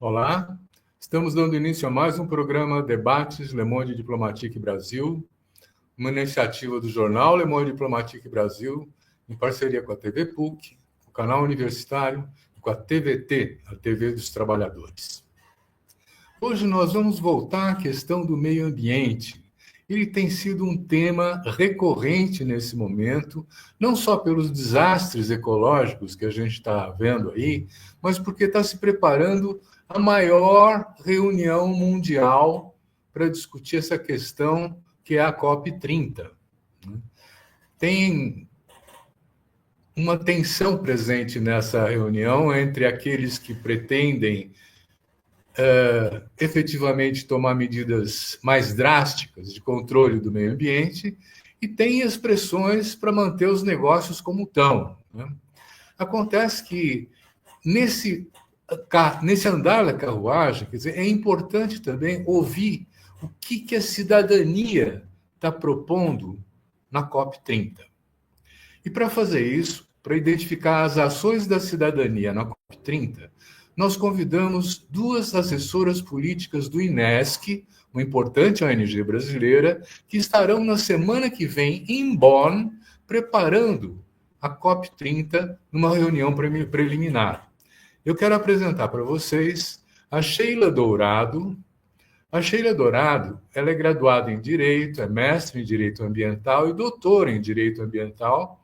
Olá, estamos dando início a mais um programa Debates Le Monde Diplomatique Brasil, uma iniciativa do jornal Le Monde Diplomatique Brasil, em parceria com a TV PUC, o canal universitário e com a TVT, a TV dos Trabalhadores. Hoje nós vamos voltar à questão do meio ambiente. Ele tem sido um tema recorrente nesse momento, não só pelos desastres ecológicos que a gente está vendo aí, mas porque está se preparando a maior reunião mundial para discutir essa questão, que é a COP30. Tem uma tensão presente nessa reunião entre aqueles que pretendem efetivamente tomar medidas mais drásticas de controle do meio ambiente e tem expressões para manter os negócios como estão. Acontece que nesse andar da carruagem, quer dizer, é importante também ouvir o que a cidadania está propondo na COP30. E para fazer isso, para identificar as ações da cidadania na COP30, nós convidamos duas assessoras políticas do INESC, uma importante ONG brasileira, que estarão na semana que vem em Bonn, preparando a COP30 numa reunião preliminar. Eu quero apresentar para vocês a Sheila Dourado. A Sheila Dourado, ela é graduada em Direito, é mestre em Direito Ambiental e doutora em Direito Ambiental,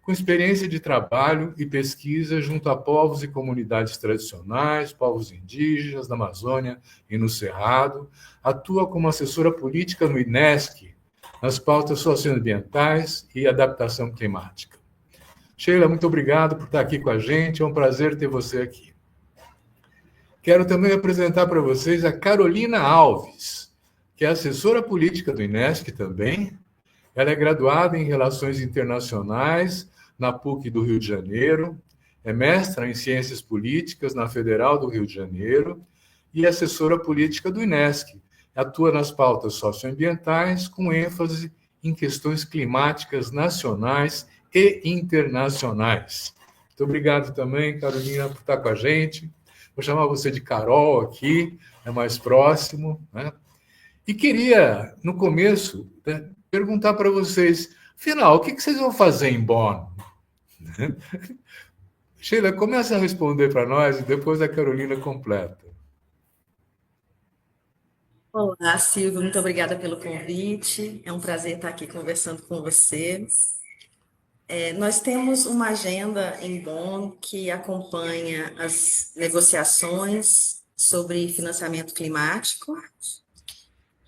com experiência de trabalho e pesquisa junto a povos e comunidades tradicionais, povos indígenas da Amazônia e no Cerrado, atua como assessora política no INESC, nas pautas socioambientais e adaptação climática. Sheila, muito obrigado por estar aqui com a gente, é um prazer ter você aqui. Quero também apresentar para vocês a Carolina Alves, que é assessora política do INESC também. Ela é graduada em Relações Internacionais na PUC do Rio de Janeiro, é mestra em Ciências Políticas na Federal do Rio de Janeiro e é assessora política do INESC. Atua nas pautas socioambientais com ênfase em questões climáticas nacionais e internacionais. Muito obrigado também, Carolina, por estar com a gente. Vou chamar você de Carol aqui, é mais próximo, né? E queria, no começo, perguntar para vocês, afinal, o que vocês vão fazer em Bonn? Sheila, começa a responder para nós e depois a Carolina completa. Olá, Silvio, muito obrigada pelo convite. É um prazer estar aqui conversando com você. Nós temos uma agenda em Bonn que acompanha as negociações sobre financiamento climático,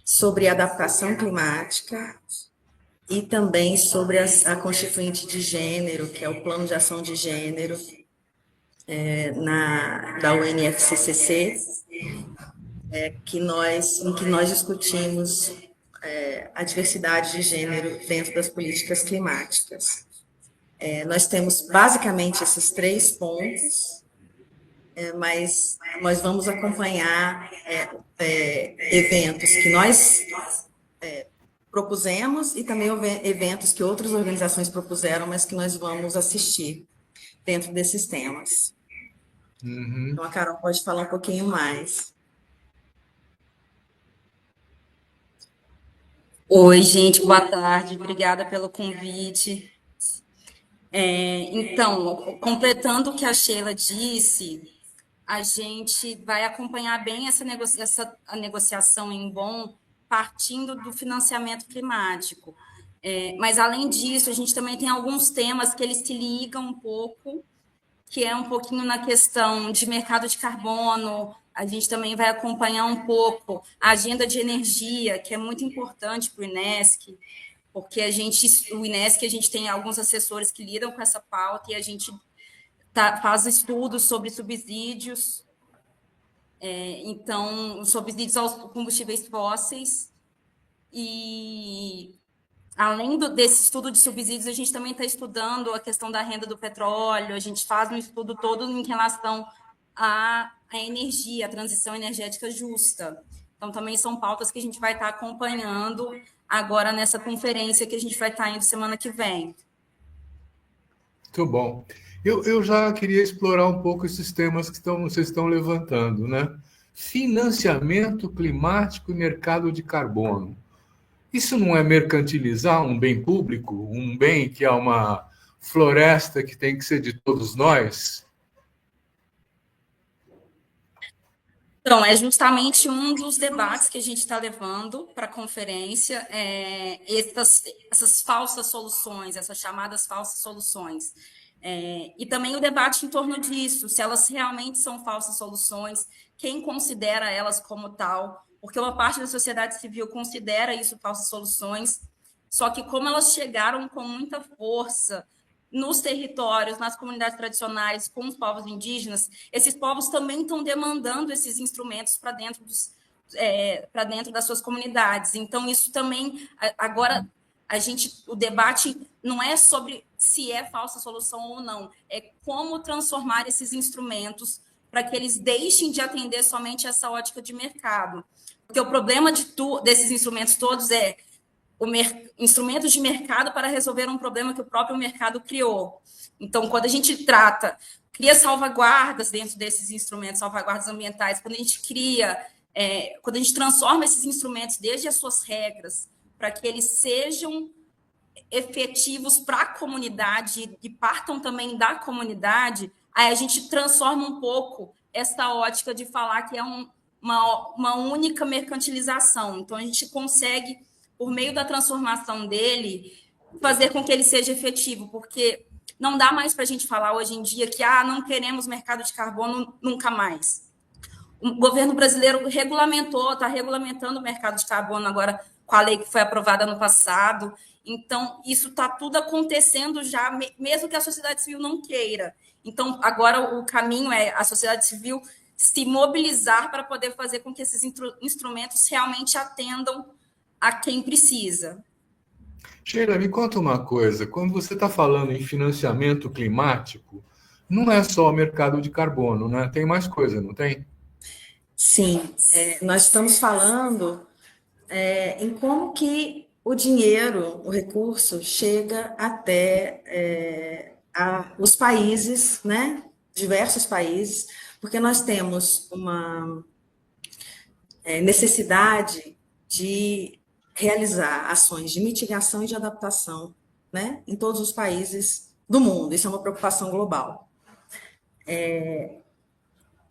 sobre adaptação climática e também sobre a Constituinte de Gênero, que é o Plano de Ação de Gênero da UNFCCC, em que nós discutimos a diversidade de gênero dentro das políticas climáticas. Nós temos basicamente esses 3 pontos, mas nós vamos acompanhar eventos que nós propusemos e também eventos que outras organizações propuseram, mas que nós vamos assistir dentro desses temas. Uhum. Então, a Carol pode falar um pouquinho mais. Oi, gente, boa tarde, obrigada pelo convite. Então, completando o que a Sheila disse, a gente vai acompanhar bem a negociação em Bonn, partindo do financiamento climático. Mas, além disso, a gente também tem alguns temas que eles se ligam um pouco, que é um pouquinho na questão de mercado de carbono. A gente também vai acompanhar um pouco a agenda de energia, que é muito importante para o INESC, porque o INESC, a gente tem alguns assessores que lidam com essa pauta e a gente faz estudos sobre subsídios, então, subsídios aos combustíveis fósseis. E, além desse estudo de subsídios, a gente também está estudando a questão da renda do petróleo, a gente faz um estudo todo em relação à energia, a transição energética justa. Então, também são pautas que a gente vai estar acompanhando agora nessa conferência que a gente vai estar indo semana que vem. Muito bom. Eu já queria explorar um pouco esses temas que vocês estão levantando, né? Financiamento climático e mercado de carbono. Isso não é mercantilizar um bem público, um bem que é uma floresta que tem que ser de todos nós? Então, é justamente um dos debates que a gente está levando para a conferência, essas falsas soluções, essas chamadas falsas soluções. E também o debate em torno disso, se elas realmente são falsas soluções, quem considera elas como tal, porque uma parte da sociedade civil considera isso falsas soluções, só que como elas chegaram com muita força nos territórios, nas comunidades tradicionais, com os povos indígenas, esses povos também estão demandando esses instrumentos para dentro das suas comunidades. Então, isso também, agora, o debate não é sobre se é falsa solução ou não, é como transformar esses instrumentos para que eles deixem de atender somente essa ótica de mercado. Porque o problema desses instrumentos todos é instrumentos de mercado para resolver um problema que o próprio mercado criou. Então, quando a gente cria salvaguardas dentro desses instrumentos, salvaguardas ambientais, quando a gente quando a gente transforma esses instrumentos desde as suas regras para que eles sejam efetivos para a comunidade e partam também da comunidade, aí a gente transforma um pouco essa ótica de falar que é uma única mercantilização. Então, a gente consegue, por meio da transformação dele, fazer com que ele seja efetivo, porque não dá mais para a gente falar hoje em dia que não queremos mercado de carbono nunca mais. O governo brasileiro está regulamentando o mercado de carbono agora com a lei que foi aprovada no passado. Então, isso está tudo acontecendo já, mesmo que a sociedade civil não queira. Então, agora o caminho é a sociedade civil se mobilizar para poder fazer com que esses instrumentos realmente atendam a quem precisa. Sheila, me conta uma coisa. Quando você está falando em financiamento climático, não é só o mercado de carbono, né? Tem mais coisa, não tem? Sim, nós estamos falando em como que o dinheiro, o recurso, chega até os países, né? Diversos países, porque nós temos uma necessidade de realizar ações de mitigação e de adaptação, né? Em todos os países do mundo. Isso é uma preocupação global.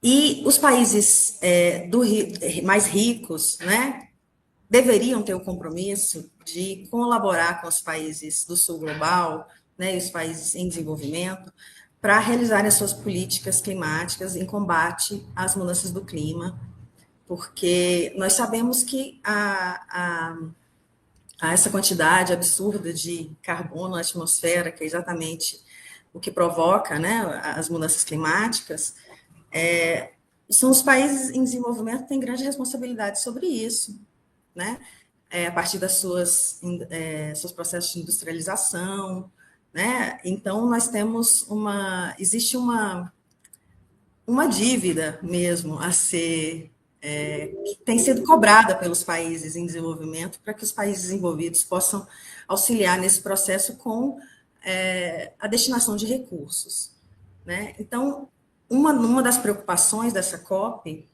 E os países mais ricos, né, deveriam ter o compromisso de colaborar com os países do sul global, né, e os países em desenvolvimento, para realizarem as suas políticas climáticas em combate às mudanças do clima, porque nós sabemos que essa quantidade absurda de carbono na atmosfera, que é exatamente o que provoca, né, as mudanças climáticas, são os países em desenvolvimento que têm grande responsabilidade sobre isso, né? A partir das seus processos de industrialização, né? Então, nós temos existe uma dívida mesmo a ser, que tem sido cobrada pelos países em desenvolvimento para que os países desenvolvidos possam auxiliar nesse processo com a destinação de recursos, né? Então, uma das preocupações dessa COP,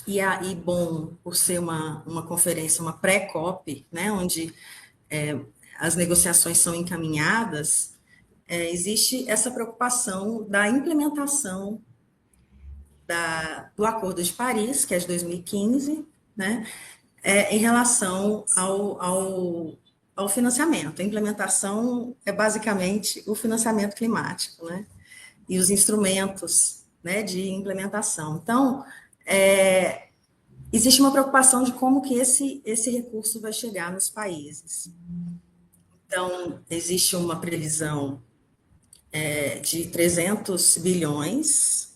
e bom, por ser uma conferência, uma pré-COP, né, onde as negociações são encaminhadas, existe essa preocupação da implementação do Acordo de Paris, que é de 2015, né, em relação ao financiamento. A implementação é basicamente o financiamento climático, né, e os instrumentos, né, de implementação. Então, existe uma preocupação de como que esse recurso vai chegar nos países. Então, existe uma previsão de 300 bilhões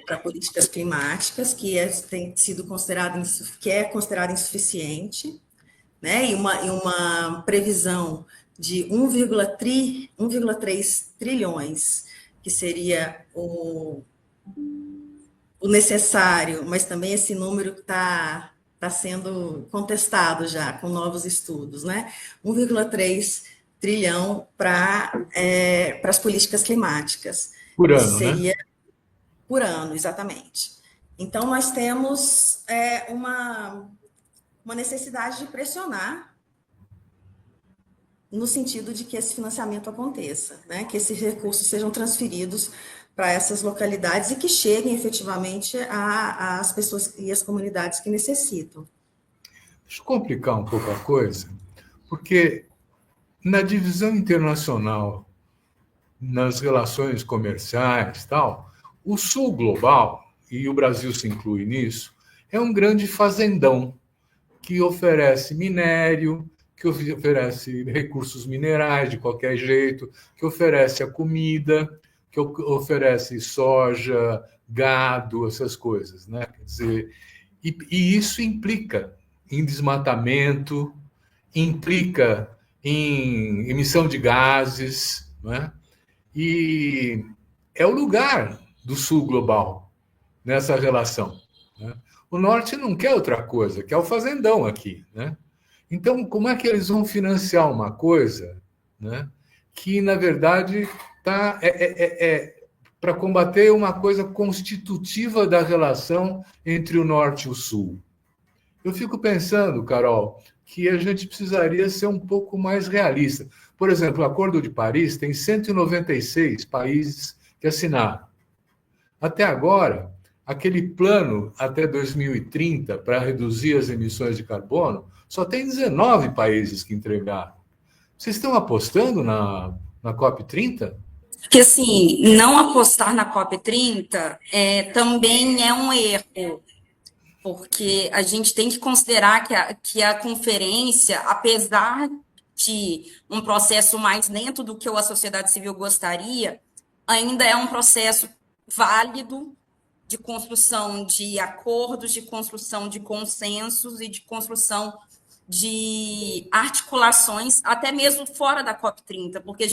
para políticas climáticas, tem sido considerado insuficiente, né? E uma previsão de 1,3 trilhões, que seria o necessário, mas também esse número está sendo contestado já com novos estudos, né? 1,3 trilhão para as políticas climáticas. Por Isso ano, seria né? por ano, exatamente. Então, nós temos uma necessidade de pressionar no sentido de que esse financiamento aconteça, né? Que esses recursos sejam transferidos para essas localidades e que cheguem efetivamente às pessoas e às comunidades que necessitam. Deixa eu complicar um pouco a coisa, porque na divisão internacional, nas relações comerciais e tal, o sul global, e o Brasil se inclui nisso, é um grande fazendão que oferece minério, que oferece recursos minerais de qualquer jeito, que oferece a comida, que oferece soja, gado, essas coisas, né? Quer dizer, e isso implica em desmatamento, implica em emissão de gases, né? E é o lugar do sul global nessa relação, né? O norte não quer outra coisa, quer o fazendão aqui, né? Então, como é que eles vão financiar uma coisa, né, que, na verdade, para combater uma coisa constitutiva da relação entre o norte e o sul? Eu fico pensando, Carol, que a gente precisaria ser um pouco mais realista. Por exemplo, o Acordo de Paris tem 196 países que assinaram. Até agora, aquele plano até 2030 para reduzir as emissões de carbono, só tem 19 países que entregaram. Vocês estão apostando na COP30? Porque, assim, não apostar na COP30 também é um erro, porque a gente tem que considerar que a conferência, apesar de um processo mais lento do que a sociedade civil gostaria, ainda é um processo válido de construção de acordos, de construção de consensos e de construção de articulações, até mesmo fora da COP30, porque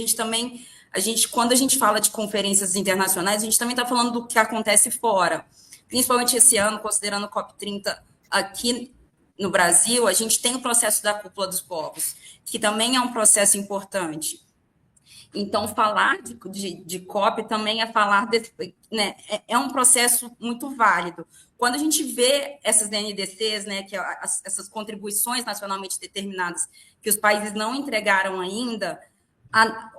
quando a gente fala de conferências internacionais, a gente também está falando do que acontece fora. Principalmente esse ano, considerando a COP30 aqui no Brasil, a gente tem o processo da Cúpula dos Povos, que também é um processo importante. Então, falar de COP também é falar né, é um processo muito válido. Quando a gente vê essas NDCs, né, que essas contribuições nacionalmente determinadas que os países não entregaram ainda,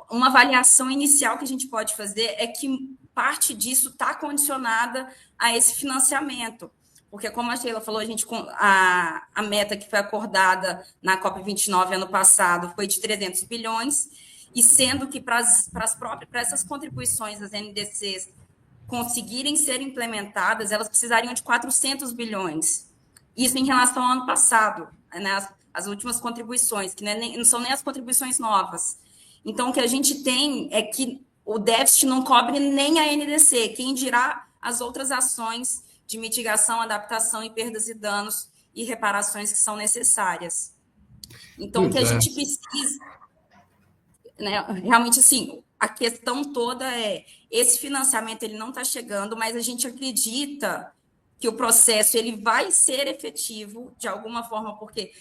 uma avaliação inicial que a gente pode fazer é que parte disso está condicionada a esse financiamento. Porque, como a Sheila falou, a meta que foi acordada na COP29 ano passado foi de 300 bilhões, e sendo que para essas contribuições das NDCs conseguirem ser implementadas, elas precisariam de 400 bilhões. Isso em relação ao ano passado, né, as últimas contribuições, que não são nem as contribuições novas. Então, o que a gente tem é que o déficit não cobre nem a NDC, quem dirá as outras ações de mitigação, adaptação e perdas e danos e reparações que são necessárias. Então, o que a gente precisa... Né, realmente, assim, a questão toda esse financiamento ele não está chegando, mas a gente acredita que o processo ele vai ser efetivo de alguma forma, porque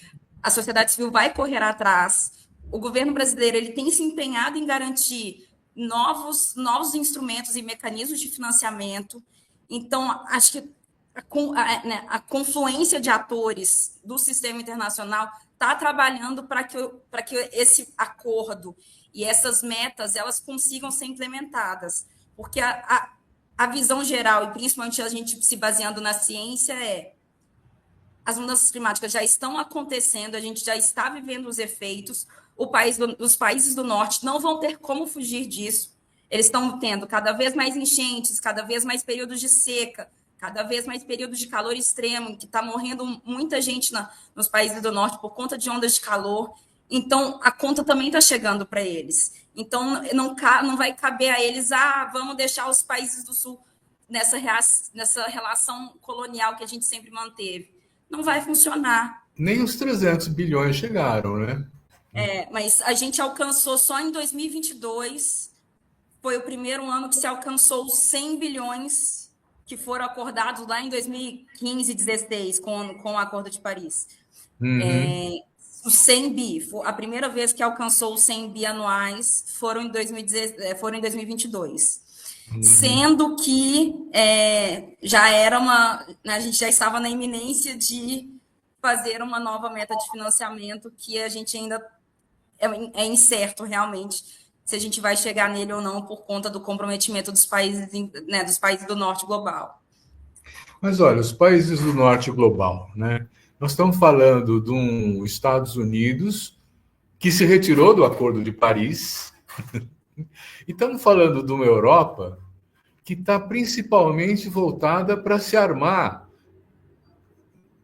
a sociedade civil vai correr atrás. O governo brasileiro ele tem se empenhado em garantir novos instrumentos e mecanismos de financiamento. Então, acho que a confluência de atores do sistema internacional está trabalhando para que esse acordo e essas metas elas consigam ser implementadas, porque a visão geral, e principalmente a gente se baseando na ciência, as mudanças climáticas já estão acontecendo, a gente já está vivendo os efeitos, os países do norte não vão ter como fugir disso, eles estão tendo cada vez mais enchentes, cada vez mais períodos de seca, cada vez mais períodos de calor extremo, que está morrendo muita gente nos países do norte por conta de ondas de calor. Então, a conta também está chegando para eles. Então, não vai caber a eles, vamos deixar os países do sul nessa relação colonial que a gente sempre manteve. Não vai funcionar. Nem os 300 bilhões chegaram, né? Mas a gente alcançou só em 2022, foi o primeiro ano que se alcançou os 100 bilhões que foram acordados lá em 2015 e 2016, com o Acordo de Paris. Uhum. o 100 bi, a primeira vez que alcançou os 100 bi anuais foram em 2022. Sendo que já era a gente já estava na iminência de fazer uma nova meta de financiamento que a gente ainda é incerto realmente se a gente vai chegar nele ou não por conta do comprometimento dos países, né, dos países do norte global. Mas olha, os países do norte global, né? Nós estamos falando de um Estados Unidos que se retirou do Acordo de Paris, e estamos falando de uma Europa que está principalmente voltada para se armar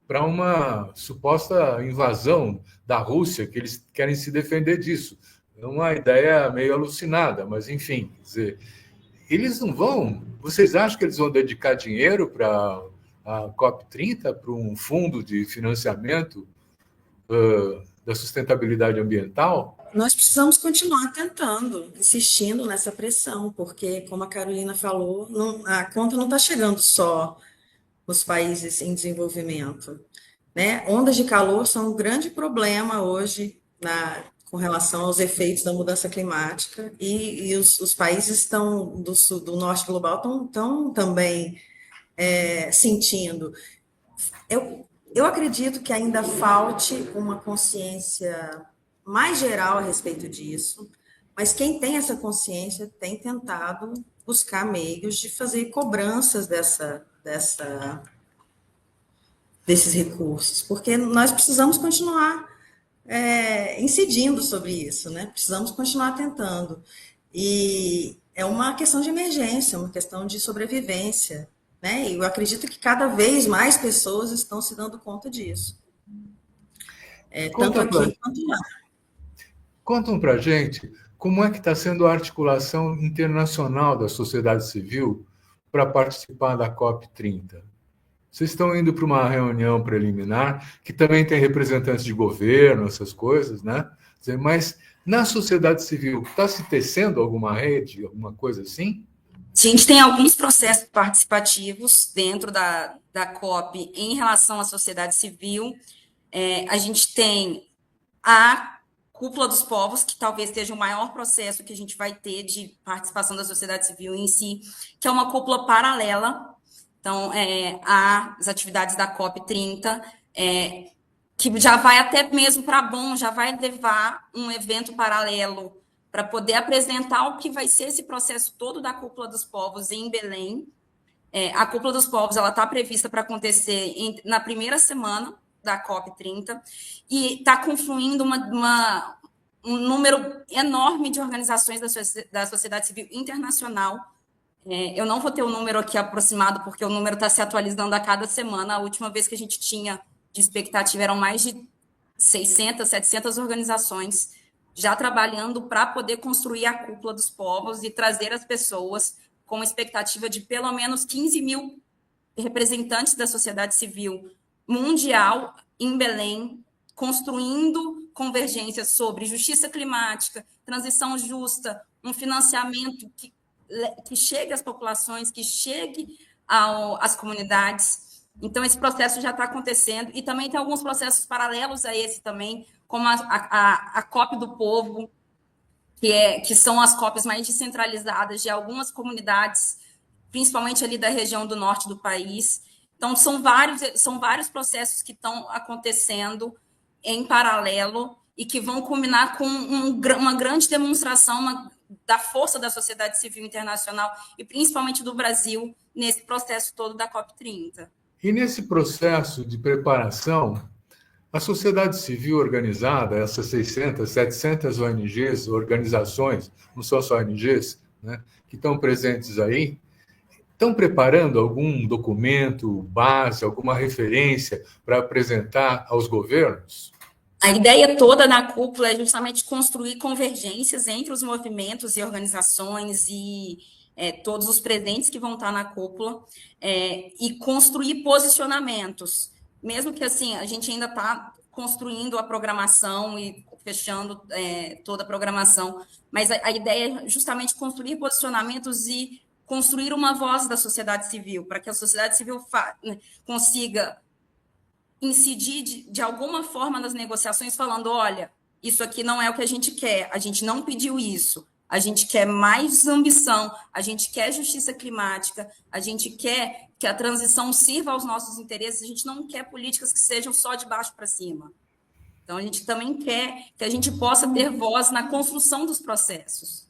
para uma suposta invasão da Rússia, que eles querem se defender disso. É uma ideia meio alucinada, mas enfim, quer dizer, eles não vão. Vocês acham que eles vão dedicar dinheiro para a COP30, para um fundo de financiamento da sustentabilidade ambiental? Nós precisamos continuar tentando, insistindo nessa pressão, porque, como a Carolina falou, a conta não está chegando só nos países em desenvolvimento, né? Ondas de calor são um grande problema hoje com relação aos efeitos da mudança climática, e os países do norte global estão também sentindo. Eu acredito que ainda falte uma consciência mais geral a respeito disso, mas quem tem essa consciência tem tentado buscar meios de fazer cobranças desses recursos, porque nós precisamos continuar incidindo sobre isso, né? Precisamos continuar tentando. E é uma questão de emergência, uma questão de sobrevivência, né? E eu acredito que cada vez mais pessoas estão se dando conta disso. Tanto aqui quanto lá. Contam para a gente como é que está sendo a articulação internacional da sociedade civil para participar da COP30. Vocês estão indo para uma reunião preliminar, que também tem representantes de governo, essas coisas, né? Mas na sociedade civil, está se tecendo alguma rede, alguma coisa assim? A gente tem alguns processos participativos dentro da COP em relação à sociedade civil. A gente tem a Cúpula dos Povos, que talvez seja o maior processo que a gente vai ter de participação da sociedade civil em si, que é uma cúpula paralela. Então, as atividades da COP30, que já vai até mesmo para Bonn, já vai levar um evento paralelo para poder apresentar o que vai ser esse processo todo da Cúpula dos Povos em Belém. A Cúpula dos Povos está prevista para acontecer na primeira semana da COP30 e está confluindo um número enorme de organizações da sociedade civil internacional. Eu não vou ter o número aqui aproximado, porque o número está se atualizando a cada semana. A última vez que a gente tinha de expectativa eram mais de 600, 700 organizações já trabalhando para poder construir a Cúpula dos Povos e trazer as pessoas com uma expectativa de pelo menos 15 mil representantes da sociedade civil mundial em Belém, construindo convergências sobre justiça climática, transição justa, um financiamento que chegue às populações, que chegue às comunidades. Então, esse processo já está acontecendo. E também tem alguns processos paralelos a esse também, como a COP do Povo, que são as COPs mais descentralizadas de algumas comunidades, principalmente ali da região do norte do país. Então, são vários processos que estão acontecendo em paralelo e que vão culminar com uma grande demonstração da força da sociedade civil internacional e principalmente do Brasil nesse processo todo da COP30. E nesse processo de preparação, a sociedade civil organizada, essas 600, 700 ONGs, organizações, não são só ONGs, né, que estão presentes aí, estão preparando algum documento, base, alguma referência para apresentar aos governos? A ideia toda na cúpula é justamente construir convergências entre os movimentos e organizações e todos os presentes que vão estar na cúpula e construir posicionamentos. Mesmo que assim a gente ainda está construindo a programação e fechando toda a programação, mas a ideia é justamente construir posicionamentos e construir uma voz da sociedade civil, para que a sociedade civil consiga incidir de alguma forma nas negociações, falando, olha, isso aqui não é o que a gente quer, a gente não pediu isso, a gente quer mais ambição, a gente quer justiça climática, a gente quer que a transição sirva aos nossos interesses, a gente não quer políticas que sejam só de baixo para cima. Então, a gente também quer que a gente possa ter voz na construção dos processos.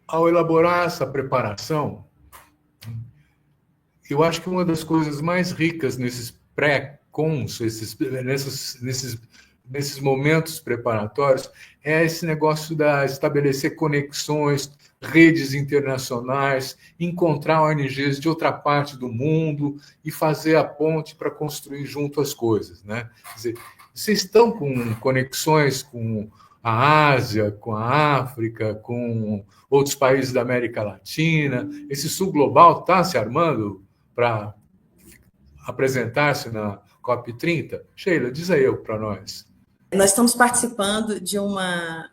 Ao elaborar essa preparação, eu acho que uma das coisas mais ricas nesses pré-cons, nesses momentos preparatórios, é esse negócio da estabelecer conexões, redes internacionais, encontrar ONGs de outra parte do mundo e fazer a ponte para construir junto as coisas, né? Quer dizer, vocês estão com conexões com a Ásia, com a África, com outros países da América Latina. Esse sul global está se armando para apresentar-se na COP30? Sheila, diz aí para nós. Nós estamos participando de uma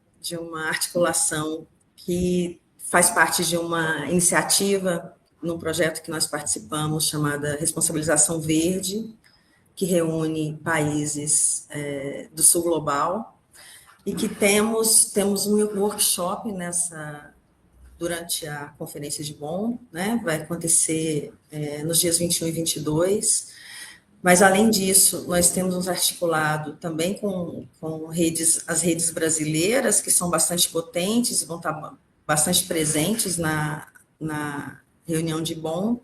articulação que faz parte de uma iniciativa num projeto que nós participamos chamada Responsabilização Verde, que reúne países do sul global, e que temos um workshop durante a Conferência de Bonn, né? Vai acontecer nos dias 21 e 22, mas, além disso, nós temos nos articulado também com as redes brasileiras, que são bastante potentes e vão estar bastante presentes na reunião de Bonn,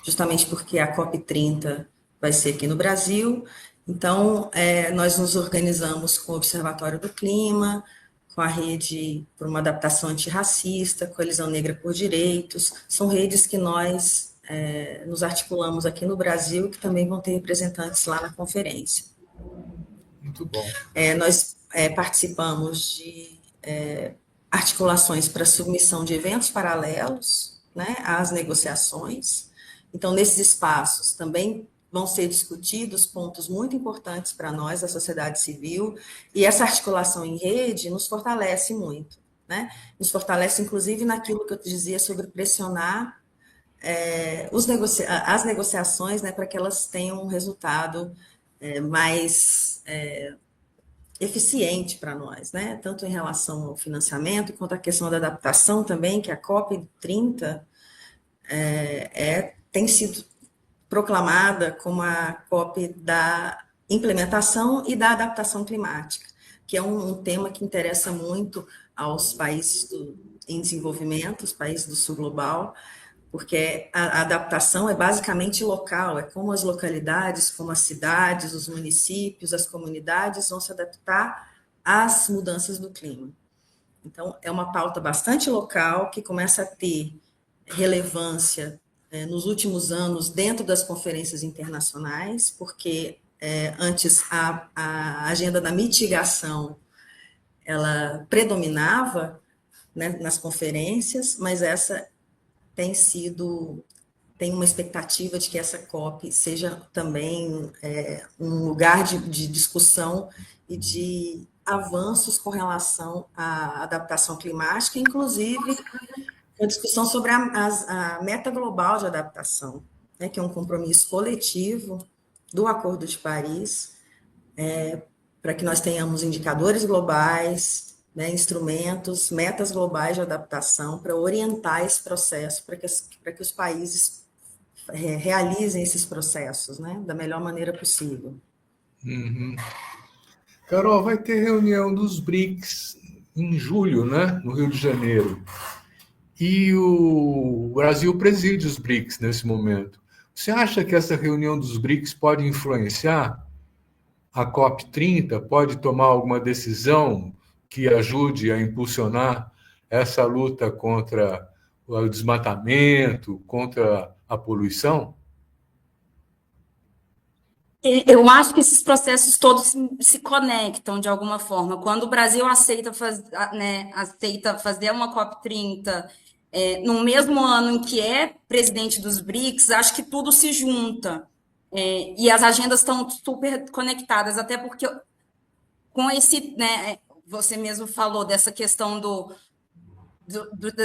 justamente porque a COP30 vai ser aqui no Brasil. Então, nós nos organizamos com o Observatório do Clima, com a Rede por uma Adaptação Antirracista, Coalizão Negra por Direitos. São redes que nós nos articulamos aqui no Brasil, que também vão ter representantes lá na conferência. Muito bom. Nós participamos de articulações para submissão de eventos paralelos, né, às negociações. Então, nesses espaços também vão ser discutidos pontos muito importantes para nós, da sociedade civil, e essa articulação em rede nos fortalece muito, né? Nos fortalece, inclusive, naquilo que eu dizia sobre pressionar as negociações, né, para que elas tenham um resultado mais eficiente para nós, né? Tanto em relação ao financiamento, quanto à questão da adaptação também, que a COP30 tem sido proclamada como a COP da implementação e da adaptação climática, que é um tema que interessa muito aos países em desenvolvimento, os países do sul global, porque a adaptação é basicamente local, é como as localidades, como as cidades, os municípios, as comunidades vão se adaptar às mudanças do clima. Então, é uma pauta bastante local, que começa a ter relevância nos últimos anos dentro das conferências internacionais, porque antes a agenda da mitigação ela predominava, né, nas conferências, mas essa tem uma expectativa de que essa COP seja também um lugar de discussão e de avanços com relação à adaptação climática, inclusive a discussão sobre a meta global de adaptação, né, que é um compromisso coletivo do Acordo de Paris, para que nós tenhamos indicadores globais, né, instrumentos, metas globais de adaptação para orientar esse processo, para que os países realizem esses processos, né, da melhor maneira possível. Uhum. Carol, vai ter reunião dos BRICS em julho, né, no Rio de Janeiro. E o Brasil preside os BRICS nesse momento. Você acha que essa reunião dos BRICS pode influenciar a COP30? Pode tomar alguma decisão que ajude a impulsionar essa luta contra o desmatamento, contra a poluição? Eu acho que esses processos todos se conectam de alguma forma. Quando o Brasil aceita fazer uma COP30 no mesmo ano em que é presidente dos BRICS, acho que tudo se junta. E as agendas estão super conectadas, até porque com esse, né, você mesmo falou dessa questão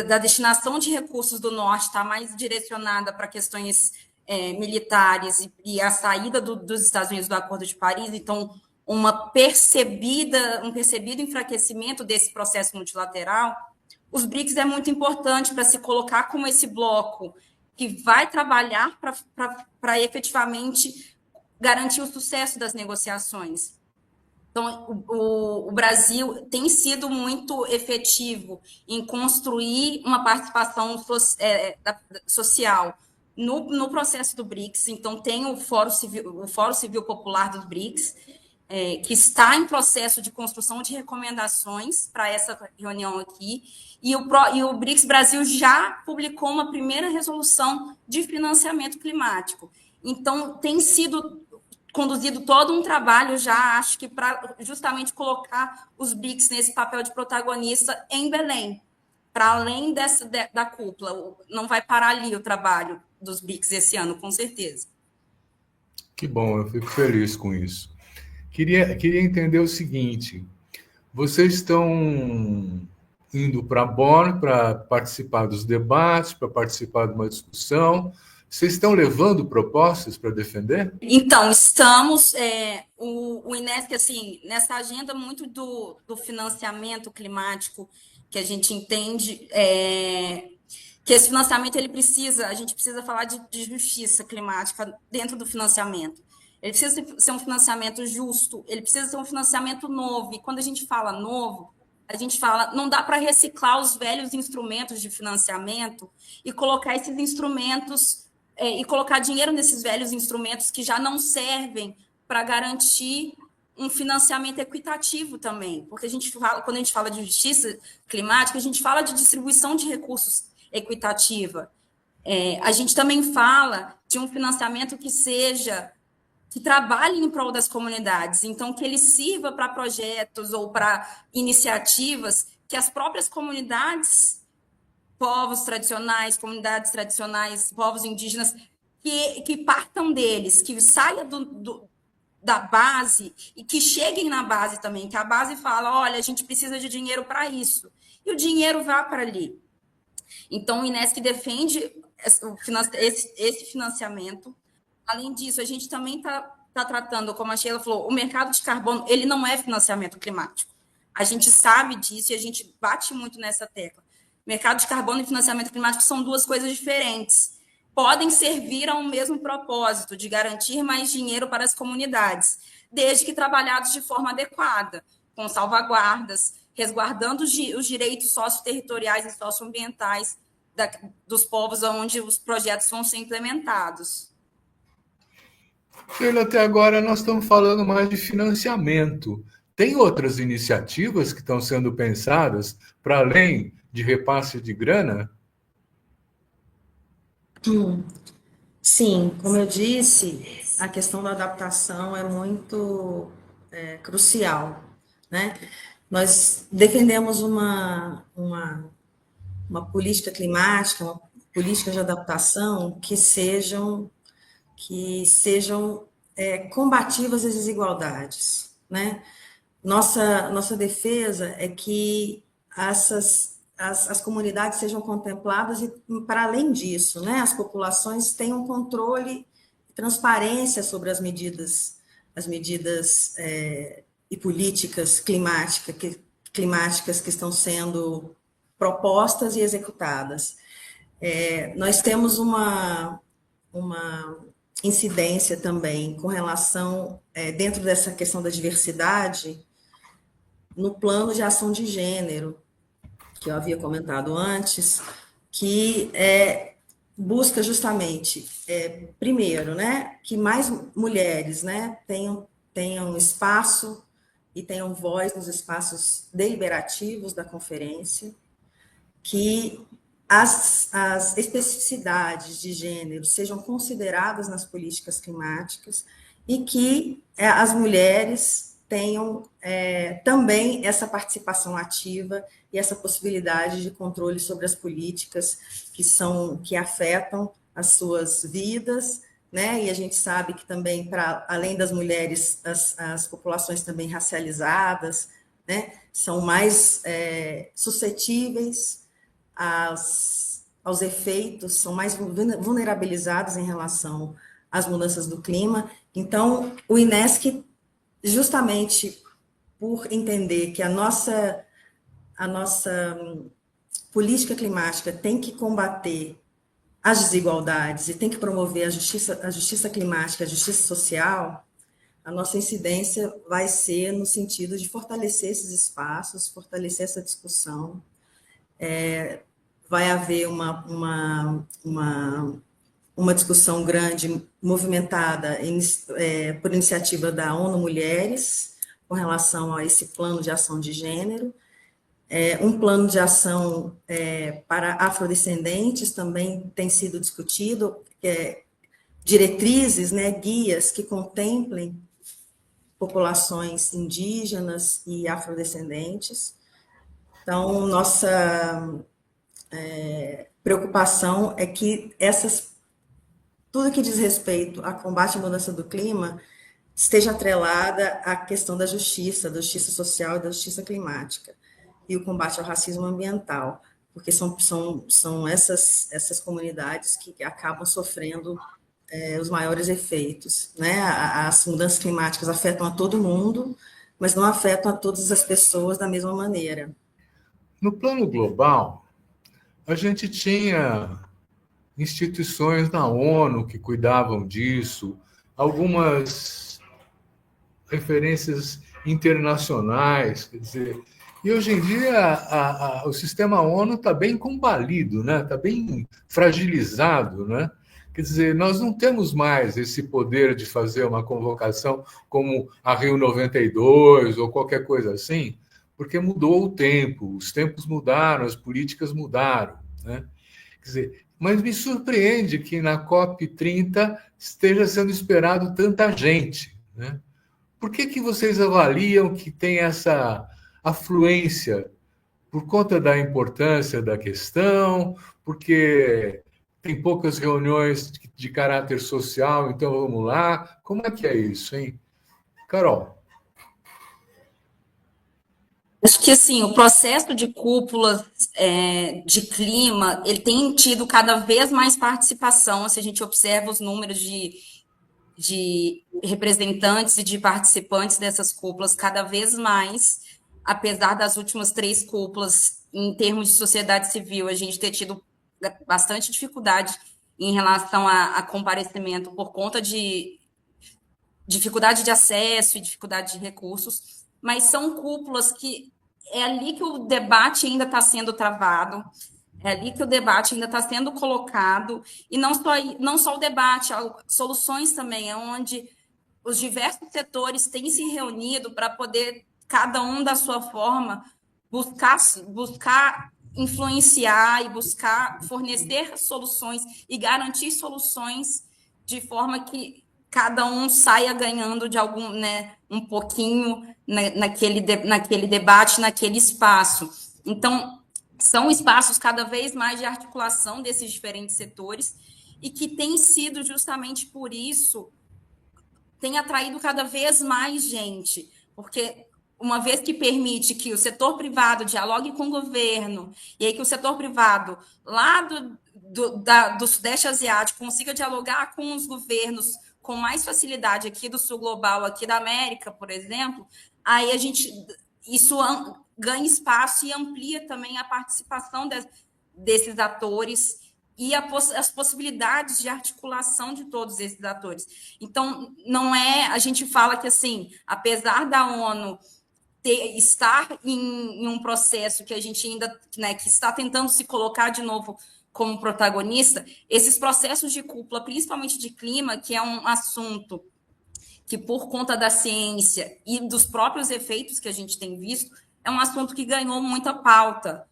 da destinação de recursos do Norte, está mais direcionada para questões militares e a saída dos Estados Unidos do Acordo de Paris, então um percebido enfraquecimento desse processo multilateral, os BRICS é muito importante para se colocar como esse bloco que vai trabalhar para efetivamente garantir o sucesso das negociações. Então, o Brasil tem sido muito efetivo em construir uma participação social no processo do BRICS. Então, tem o Fórum Civil Popular dos BRICS, que está em processo de construção de recomendações para essa reunião aqui, e o BRICS Brasil já publicou uma primeira resolução de financiamento climático. Então, tem sido conduzido todo um trabalho já, acho que para justamente colocar os BRICS nesse papel de protagonista em Belém, para além da cúpula. Não vai parar ali o trabalho dos BRICS esse ano, com certeza. Que bom, eu fico feliz com isso. Queria entender o seguinte: vocês estão indo para Bonn para participar dos debates, para participar de uma discussão. Vocês estão levando propostas para defender? Então, estamos. O INESC, assim, nessa agenda muito do financiamento climático, que a gente entende que esse financiamento a gente precisa falar de justiça climática dentro do financiamento. Ele precisa ser um financiamento justo, ele precisa ser um financiamento novo. E quando a gente fala novo, a gente fala, não dá para reciclar os velhos instrumentos de financiamento e colocar esses instrumentos e colocar dinheiro nesses velhos instrumentos que já não servem para garantir um financiamento equitativo também. Porque quando a gente fala de justiça climática, a gente fala de distribuição de recursos equitativa. A gente também fala de um financiamento que trabalhe em prol das comunidades, então que ele sirva para projetos ou para iniciativas que as próprias comunidades, povos tradicionais, comunidades tradicionais, povos indígenas, que partam deles, que saiam da base e que cheguem na base também, que a base fala, olha, a gente precisa de dinheiro para isso, e o dinheiro vá para ali. Então, o INESC defende esse financiamento. Além disso, a gente também está tratando, como a Sheila falou, o mercado de carbono, ele não é financiamento climático. A gente sabe disso e a gente bate muito nessa tecla. Mercado de carbono e financiamento climático são duas coisas diferentes. Podem servir a um mesmo propósito, de garantir mais dinheiro para as comunidades, desde que trabalhados de forma adequada, com salvaguardas, resguardando os direitos socioterritoriais e socioambientais dos povos onde os projetos vão ser implementados. Sheila, até agora nós estamos falando mais de financiamento. Tem outras iniciativas que estão sendo pensadas para além de repasse de grana? Sim, como eu disse, a questão da adaptação é muito crucial, né? Nós defendemos uma política climática, uma política de adaptação que sejam combativas às desigualdades, né? Nossa defesa é que as comunidades sejam contempladas e, para além disso, né, as populações tenham controle e transparência sobre as medidas e políticas climáticas que estão sendo propostas e executadas. Nós temos uma incidência também com relação, dentro dessa questão da diversidade, no plano de ação de gênero, que eu havia comentado antes, que busca justamente, primeiro, né, que mais mulheres, né, tenham espaço e tenham voz nos espaços deliberativos da conferência, que as especificidades de gênero sejam consideradas nas políticas climáticas e que as mulheres tenham também essa participação ativa e essa possibilidade de controle sobre as políticas que afetam as suas vidas, né? E a gente sabe que também, além das mulheres, as populações também racializadas, né, são mais suscetíveis aos efeitos, são mais vulnerabilizados em relação às mudanças do clima. Então, o INESC, justamente por entender que a nossa política climática tem que combater as desigualdades e tem que promover a justiça climática, a justiça social, a nossa incidência vai ser no sentido de fortalecer esses espaços, fortalecer essa discussão. Vai haver uma discussão grande, movimentada por iniciativa da ONU Mulheres, com relação a esse plano de ação de gênero. Um plano de ação para afrodescendentes também tem sido discutido, diretrizes, né, guias que contemplem populações indígenas e afrodescendentes. Então, nossa preocupação é que tudo que diz respeito a combate à mudança do clima esteja atrelada à questão da justiça social e da justiça climática, e o combate ao racismo ambiental, porque são essas comunidades que acabam sofrendo os maiores efeitos, né? As mudanças climáticas afetam a todo mundo, mas não afetam a todas as pessoas da mesma maneira. No plano global, a gente tinha instituições na ONU que cuidavam disso, algumas referências internacionais, quer dizer, e hoje em dia o sistema ONU está bem combalido, né? Está bem fragilizado, né? Quer dizer, nós não temos mais esse poder de fazer uma convocação como a Rio 92 ou qualquer coisa assim, porque mudou o tempo, os tempos mudaram, as políticas mudaram, né? Quer dizer, mas me surpreende que na COP30 esteja sendo esperado tanta gente, né? Por que vocês avaliam que tem essa afluência? Por conta da importância da questão, porque tem poucas reuniões de caráter social, então vamos lá. Como é que é isso, hein? Carol. Acho que, assim, o processo de cúpulas de clima, ele tem tido cada vez mais participação, se a gente observa os números de representantes e de participantes dessas cúpulas, cada vez mais, apesar das últimas 3 cúpulas, em termos de sociedade civil, a gente ter tido bastante dificuldade em relação a comparecimento por conta de dificuldade de acesso e dificuldade de recursos, mas são cúpulas que é ali que o debate ainda está sendo travado, é ali que o debate ainda está sendo colocado, e não só o debate, soluções também, é onde os diversos setores têm se reunido para poder, cada um da sua forma, buscar influenciar e buscar fornecer soluções e garantir soluções de forma que cada um saia ganhando de algum, né, um pouquinho naquele debate, naquele espaço. Então, são espaços cada vez mais de articulação desses diferentes setores e que tem sido justamente por isso, tem atraído cada vez mais gente, porque uma vez que permite que o setor privado dialogue com o governo, e aí que o setor privado lá do Sudeste Asiático consiga dialogar com os governos com mais facilidade aqui do Sul Global, aqui da América, por exemplo, aí isso ganha espaço e amplia também a participação desses atores e as possibilidades de articulação de todos esses atores. Então, não é... A gente fala que, assim, apesar da ONU estar em um processo que a gente ainda, né, que está tentando se colocar de novo como protagonista, esses processos de cúpula, principalmente de clima, que é um assunto que, por conta da ciência e dos próprios efeitos que a gente tem visto, é um assunto que ganhou muita pauta,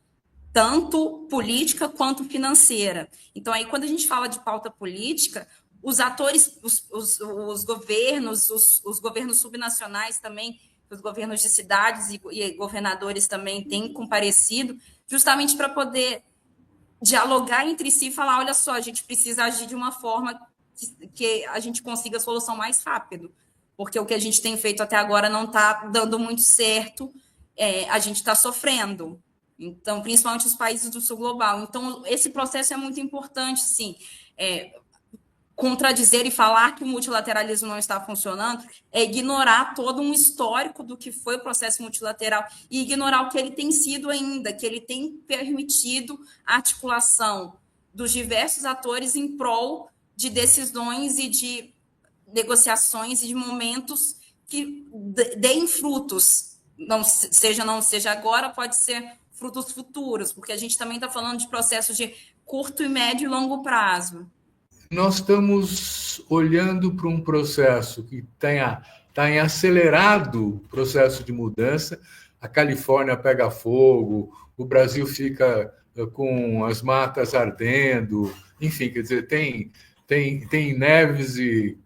tanto política quanto financeira. Então, aí, quando a gente fala de pauta política, os atores, os governos, os governos subnacionais também, os governos de cidades e governadores também têm comparecido, justamente para poder dialogar entre si e falar, olha só, a gente precisa agir de uma forma que a gente consiga a solução mais rápido, porque o que a gente tem feito até agora não está dando muito certo, a gente está sofrendo. Então, principalmente os países do sul global. Então, esse processo é muito importante, sim. Contradizer e falar que o multilateralismo não está funcionando é ignorar todo um histórico do que foi o processo multilateral e ignorar o que ele tem sido ainda, que ele tem permitido a articulação dos diversos atores em prol de decisões e de negociações e de momentos que deem frutos, não seja agora, pode ser frutos futuros, porque a gente também está falando de processos de curto, médio e longo prazo. Nós estamos olhando para um processo que está em acelerado processo de mudança. A Califórnia pega fogo, o Brasil fica com as matas ardendo, enfim, quer dizer, tem neves e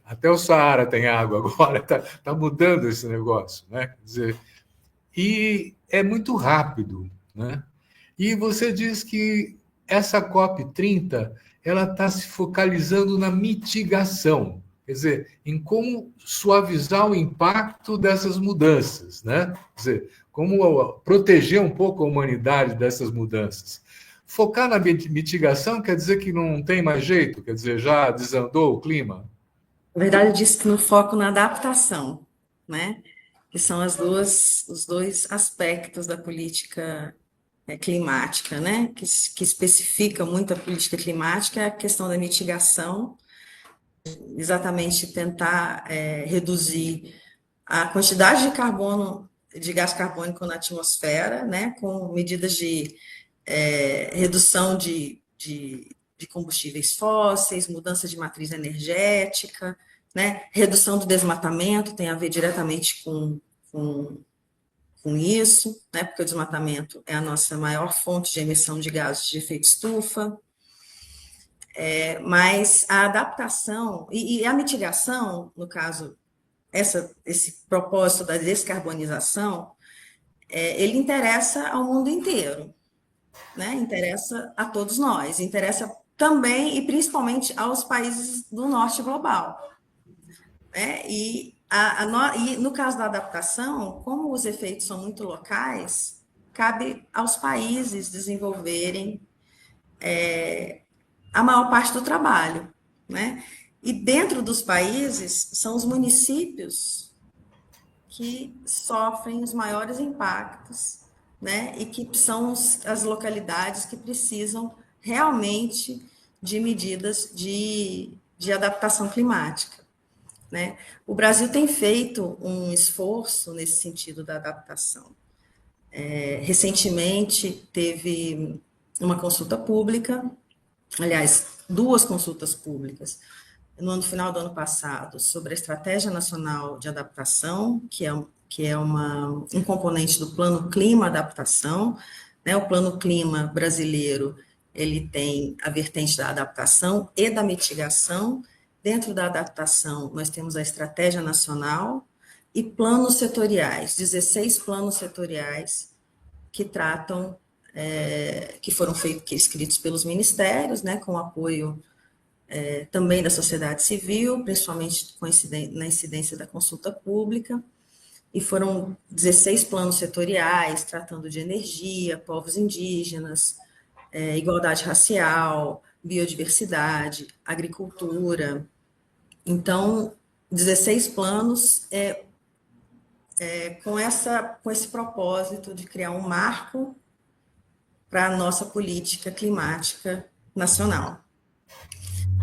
até o Saara tem água agora, está mudando esse negócio, né? Quer dizer, e é muito rápido, né? E você diz que essa COP30 ela está se focalizando na mitigação, quer dizer, em como suavizar o impacto dessas mudanças, né? Quer dizer, como proteger um pouco a humanidade dessas mudanças. Focar na mitigação quer dizer que não tem mais jeito, quer dizer, já desandou o clima? Na verdade, eu disse que no foco na adaptação, né? Que são os dois aspectos da política climática, né? Que especifica muito a política climática, é a questão da mitigação, exatamente tentar reduzir a quantidade de carbono, de gás carbônico na atmosfera, né? Com medidas de redução de combustíveis fósseis, mudança de matriz energética, né? Redução do desmatamento tem a ver diretamente com isso, né? Porque o desmatamento é a nossa maior fonte de emissão de gases de efeito estufa. Mas a adaptação e a mitigação, no caso, esse propósito da descarbonização, ele interessa ao mundo inteiro, né? Interessa a todos nós, interessa também e principalmente aos países do norte global, né? E no caso da adaptação, como os efeitos são muito locais, cabe aos países desenvolverem a maior parte do trabalho, né? E dentro dos países são os municípios que sofrem os maiores impactos, né? E que são as localidades que precisam realmente de medidas de adaptação climática, né? O Brasil tem feito um esforço nesse sentido da adaptação. Recentemente teve uma consulta pública, aliás, 2 consultas públicas, no final do ano passado, sobre a Estratégia Nacional de Adaptação, que é um componente do Plano Clima Adaptação, né? O Plano Clima brasileiro, ele tem a vertente da adaptação e da mitigação. Dentro da adaptação, nós temos a Estratégia Nacional e planos setoriais, 16 planos setoriais que tratam, que foram escritos pelos ministérios, né, com apoio também da sociedade civil, principalmente na incidência da consulta pública, e foram 16 planos setoriais, tratando de energia, povos indígenas, igualdade racial, biodiversidade, agricultura. Então, 16 planos com esse propósito de criar um marco para a nossa política climática nacional.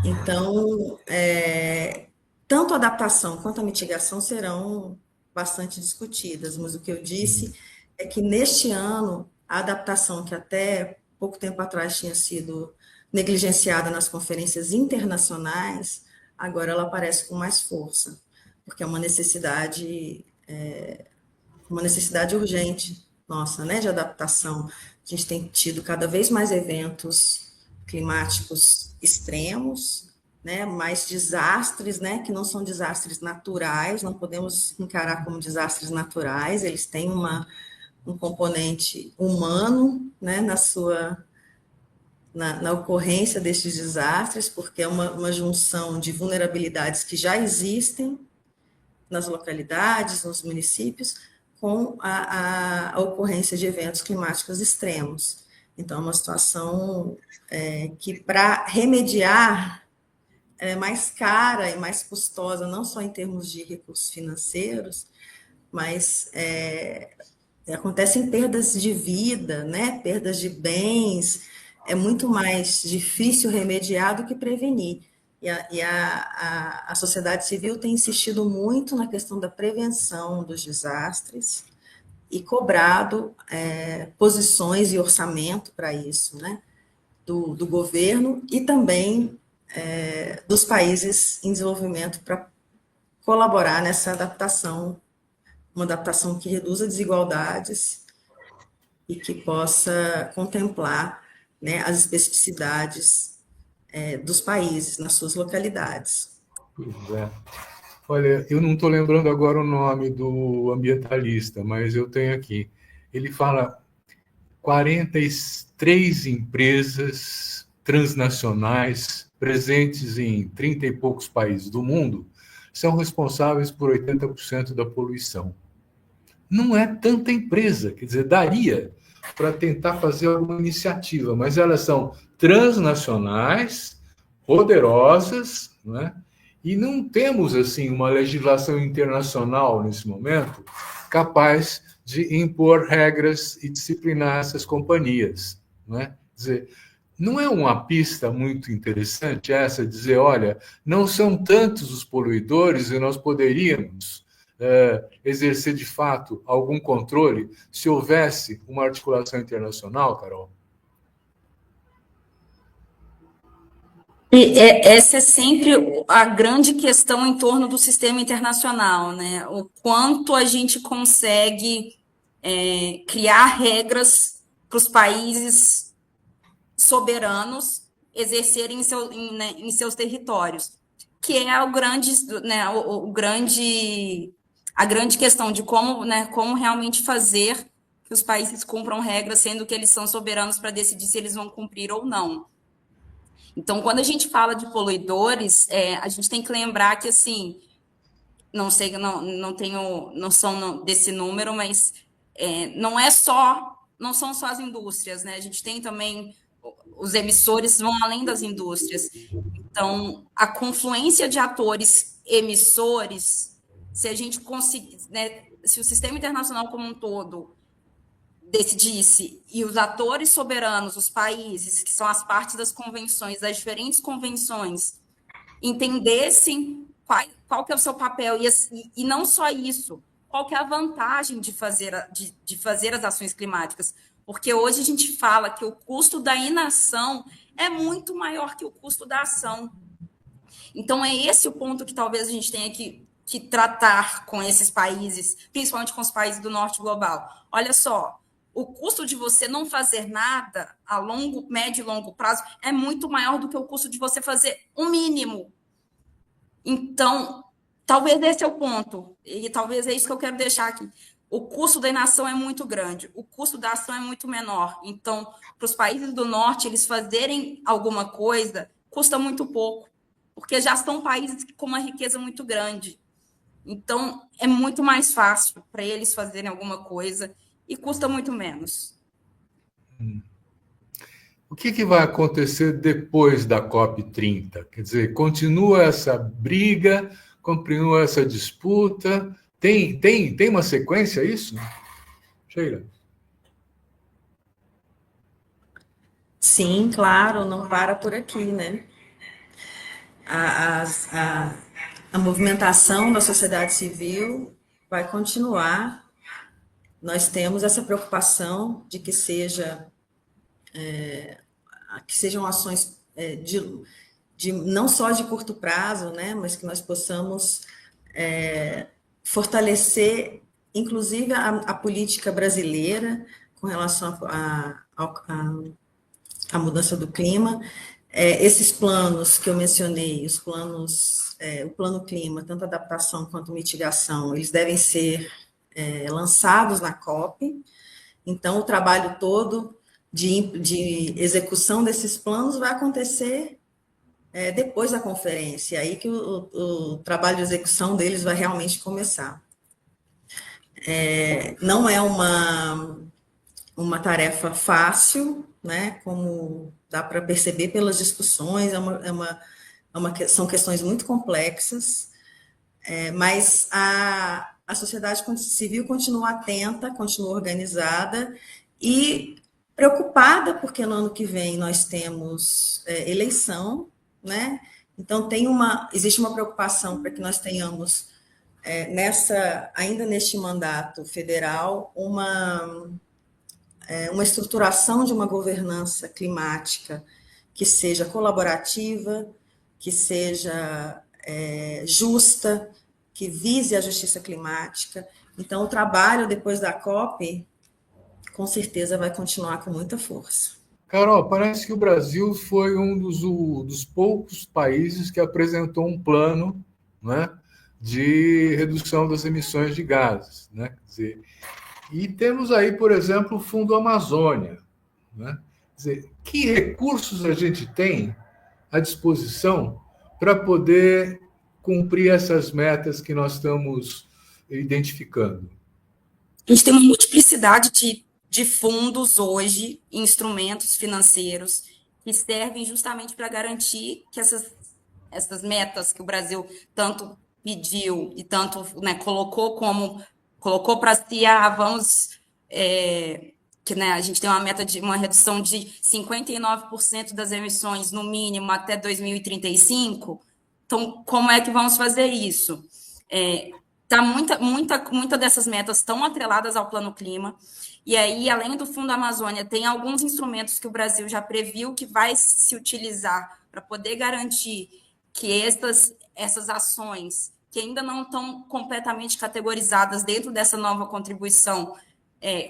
Então, tanto a adaptação quanto a mitigação serão bastante discutidas, mas o que eu disse é que neste ano, a adaptação que até pouco tempo atrás tinha sido negligenciada nas conferências internacionais, agora ela aparece com mais força, porque é uma necessidade urgente nossa, né, de adaptação. A gente tem tido cada vez mais eventos climáticos extremos, né, mais desastres, né, que não são desastres naturais, não podemos encarar como desastres naturais, eles têm um componente humano, né, na ocorrência destes desastres, porque é uma junção de vulnerabilidades que já existem nas localidades, nos municípios, com a ocorrência de eventos climáticos extremos. Então, é uma situação que, para remediar, é mais cara e mais custosa, não só em termos de recursos financeiros, mas acontecem perdas de vida, né? Perdas de bens, é muito mais difícil remediar do que prevenir. E a sociedade civil tem insistido muito na questão da prevenção dos desastres e cobrado posições e orçamento para isso, né? Do governo e também dos países em desenvolvimento para colaborar nessa adaptação, uma adaptação que reduza desigualdades e que possa contemplar, né, as especificidades dos países nas suas localidades. Pois é. Olha, eu não estou lembrando agora o nome do ambientalista, mas eu tenho aqui. Ele fala 43 empresas transnacionais presentes em 30 e poucos países do mundo são responsáveis por 80% da poluição. Não é tanta empresa, quer dizer, daria para tentar fazer alguma iniciativa, mas elas são transnacionais, poderosas, não é? E não temos assim uma legislação internacional nesse momento capaz de impor regras e disciplinar essas companhias, não é? Quer dizer, não é uma pista muito interessante essa, dizer, olha, não são tantos os poluidores e nós poderíamos exercer de fato algum controle se houvesse uma articulação internacional, Carol? E essa é sempre a grande questão em torno do sistema internacional, né? O quanto a gente consegue criar regras para os países soberanos exercerem em seus territórios, que é a grande questão de como realmente fazer que os países cumpram regras, sendo que eles são soberanos para decidir se eles vão cumprir ou não. Então, quando a gente fala de poluidores, a gente tem que lembrar que, assim, não sei, não tenho noção desse número, mas não são só as indústrias, né? A gente tem também, os emissores vão além das indústrias. Então, a confluência de atores emissores, se a gente conseguir, né, se o sistema internacional como um todo decidisse, e os atores soberanos, os países, que são as partes das convenções, das diferentes convenções, entendessem qual que é o seu papel, e não só isso, qual que é a vantagem de fazer as ações climáticas, porque hoje a gente fala que o custo da inação é muito maior que o custo da ação. Então, é esse o ponto que talvez a gente tenha que tratar com esses países, principalmente com os países do norte global. Olha só, o custo de você não fazer nada a médio e longo prazo é muito maior do que o custo de você fazer o mínimo. Então, talvez esse é o ponto, e talvez é isso que eu quero deixar aqui. O custo da inação é muito grande, o custo da ação é muito menor. Então, para os países do norte, eles fazerem alguma coisa, custa muito pouco, porque já são países com uma riqueza muito grande. Então, é muito mais fácil para eles fazerem alguma coisa e custa muito menos. O que vai acontecer depois da COP30? Quer dizer, continua essa briga, continua essa disputa? Tem uma sequência isso? Sheila? Sim, claro, não para por aqui, né? A movimentação da sociedade civil vai continuar. Nós temos essa preocupação de que sejam ações não só de curto prazo, né, mas que nós possamos fortalecer, inclusive, a política brasileira com relação à mudança do clima. Esses planos que eu mencionei, o plano clima, tanto adaptação quanto mitigação, eles devem ser lançados na COP. Então, o trabalho todo de execução desses planos vai acontecer depois da conferência, aí que o trabalho de execução deles vai realmente começar. Não é uma tarefa fácil, né? Como dá para perceber pelas discussões, são questões muito complexas, mas a sociedade civil continua atenta, continua organizada e preocupada, porque no ano que vem nós temos eleição, né? Então existe uma preocupação para que nós tenhamos ainda neste mandato federal, uma estruturação de uma governança climática que seja colaborativa, que seja justa, que vise a justiça climática. Então, o trabalho depois da COP, com certeza, vai continuar com muita força. Carol, parece que o Brasil foi um dos poucos países que apresentou um plano, né, de redução das emissões de gases, né? Quer dizer, e temos aí, por exemplo, o Fundo Amazônia, né? Quer dizer, que recursos a gente tem à disposição para poder cumprir essas metas que nós estamos identificando? A gente tem uma multiplicidade de fundos hoje, instrumentos financeiros, que servem justamente para garantir que essas metas que o Brasil tanto pediu e tanto, né, colocou para si, vamos... que, né, a gente tem uma meta de uma redução de 59% das emissões, no mínimo, até 2035. Então, como é que vamos fazer isso? Muita dessas metas estão atreladas ao Plano Clima, e aí, além do Fundo Amazônia, tem alguns instrumentos que o Brasil já previu que vai se utilizar para poder garantir que essas ações, que ainda não estão completamente categorizadas dentro dessa nova contribuição,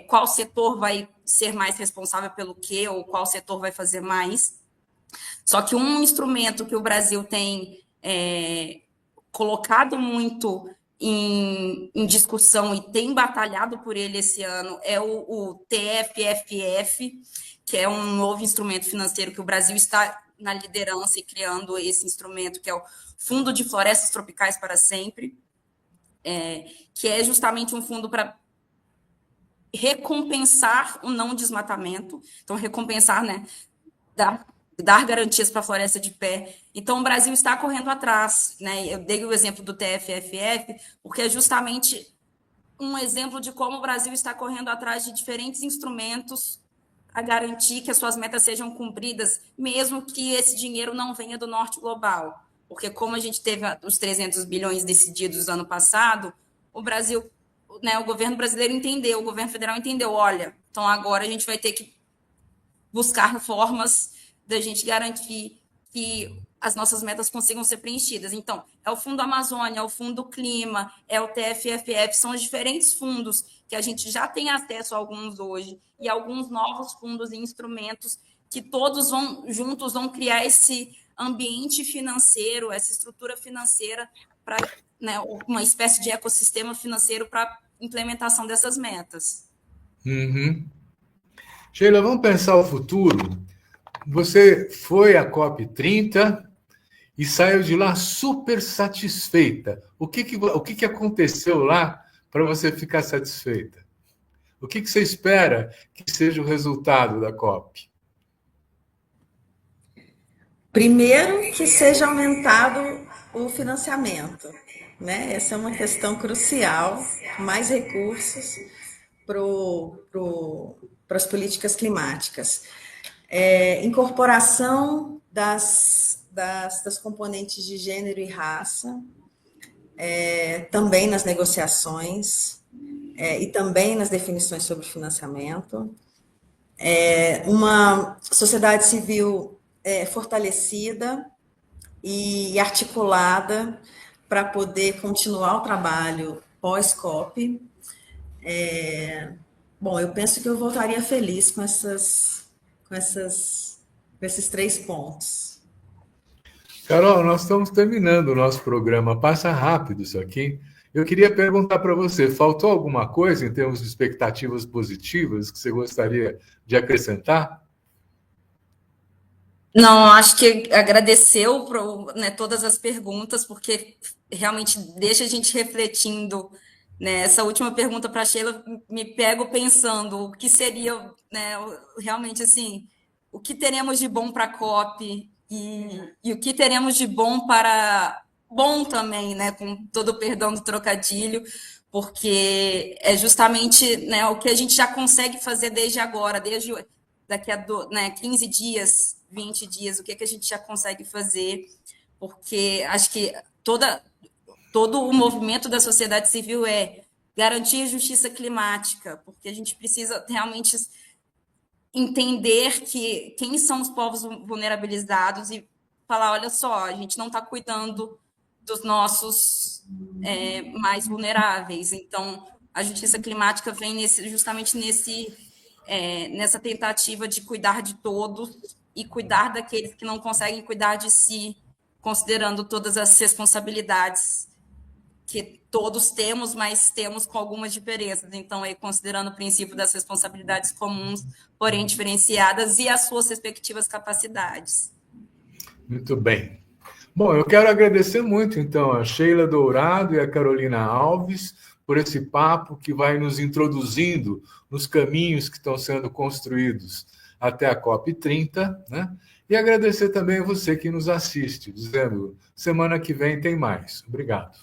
qual setor vai ser mais responsável pelo quê, ou qual setor vai fazer mais. Só que um instrumento que o Brasil tem colocado muito em discussão e tem batalhado por ele esse ano é o TFFF, que é um novo instrumento financeiro que o Brasil está na liderança e criando esse instrumento, que é o Fundo de Florestas Tropicais para Sempre, que é justamente um fundo para recompensar o não desmatamento, então recompensar, né, dar garantias para a floresta de pé. Então, o Brasil está correndo atrás, né? Eu dei o exemplo do TFFF, porque é justamente um exemplo de como o Brasil está correndo atrás de diferentes instrumentos a garantir que as suas metas sejam cumpridas, mesmo que esse dinheiro não venha do norte global. Porque como a gente teve os 300 bilhões decididos ano passado, o Brasil, né, o governo brasileiro entendeu, o governo federal entendeu, olha, então agora a gente vai ter que buscar formas da gente garantir que as nossas metas consigam ser preenchidas. Então, é o Fundo Amazônia, é o Fundo Clima, é o TFFF, são os diferentes fundos que a gente já tem acesso a alguns hoje, e alguns novos fundos e instrumentos que todos juntos vão criar esse ambiente financeiro, essa estrutura financeira para, né, uma espécie de ecossistema financeiro para implementação dessas metas. Uhum. Sheila, vamos pensar o futuro. Você foi à COP30 e saiu de lá super satisfeita. O que aconteceu lá para você ficar satisfeita? O que você espera que seja o resultado da COP? Primeiro, que seja aumentado o financiamento, né? Essa é uma questão crucial, mais recursos para as políticas climáticas. Incorporação das componentes de gênero e raça, também nas negociações, e também nas definições sobre financiamento. Uma sociedade civil fortalecida e articulada para poder continuar o trabalho pós-COP. Bom, eu penso que eu voltaria feliz com esses 3 pontos. Carol, nós estamos terminando o nosso programa. Passa rápido isso aqui. Eu queria perguntar para você, faltou alguma coisa em termos de expectativas positivas que você gostaria de acrescentar? Não, acho que agradeceu, né, todas as perguntas, porque realmente deixa a gente refletindo né? Essa última pergunta para a Sheila me pego pensando o que seria, né, realmente assim, o que teremos de bom para a COP e o que teremos de bom para bom também, né, com todo o perdão do trocadilho, porque é justamente, né, o que a gente já consegue fazer desde agora, desde daqui a 15 dias, 20 dias, o que a gente já consegue fazer, porque acho que todo o movimento da sociedade civil é garantir justiça climática, porque a gente precisa realmente entender que quem são os povos vulnerabilizados e falar, olha só, a gente não está cuidando dos nossos mais vulneráveis. Então, a justiça climática vem justamente nessa tentativa de cuidar de todos e cuidar daqueles que não conseguem cuidar de si, considerando todas as responsabilidades que todos temos, mas temos com algumas diferenças. Então, aí, considerando o princípio das responsabilidades comuns, porém diferenciadas, e as suas respectivas capacidades. Muito bem. Bom, eu quero agradecer muito, então, a Sheila Dourado e a Carolina Alves por esse papo que vai nos introduzindo nos caminhos que estão sendo construídos até a COP30, né? E agradecer também a você que nos assiste, dizendo, semana que vem tem mais. Obrigado.